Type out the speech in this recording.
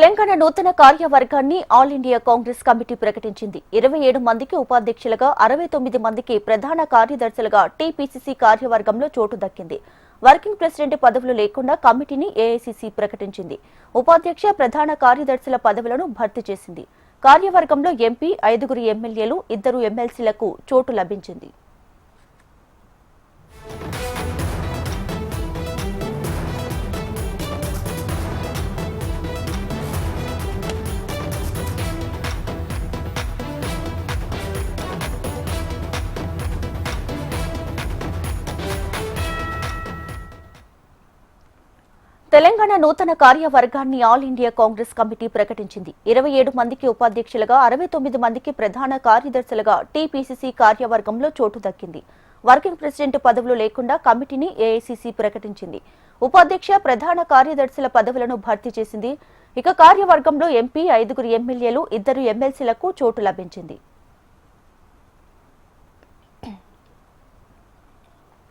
తెలంగాణ నూతన కార్యవర్గాన్ని all India Congress committee ప్రకటించింది. 27 మందికి ఉపాధ్యక్షులుగా, 69 మందికి ప్రధాన కార్యదర్శులుగా టీపీసీసీ కార్యవర్గంలో చోటు దక్కింది. వర్కింగ్ ప్రెసిడెంట్ పదవులు లేకుండా కమిటీని ఏఐసీసీ ప్రకటించింది. ఉపాధ్యక్ష, ప్రధాన కార్యదర్శుల పదవులను భర్తీ చేసింది. కార్యవర్గంలో ఎంపీ, 5 ఎమ్మెల్యేలు, 2 ఎమ్మెల్సీలకు చోటు లభించింది. తెలంగాణ నూతన కార్యవర్గాన్ని ఆల్ ఇండియా కాంగ్రెస్ కమిటీ ప్రకటించింది. 27 మందికి ఉపాధ్యక్షులుగా, 69 మందికి ప్రధాన కార్యదర్శులుగా టీపీసీసీ కార్యవర్గంలో చోటు దక్కింది. వర్కింగ్ ప్రెసిడెంట్ పదవులు లేకుండా కమిటీని ఏఐసీసీ ప్రకటించింది. ఉపాధ్యక్ష, ప్రధాన కార్యదర్శుల పదవులను భర్తీ చేసింది. ఇక కార్యవర్గంలో ఎంపీ, 5 ఎమ్మెల్యేలు, 2 ఎమ్మెల్సీలకు చోటు లభించింది.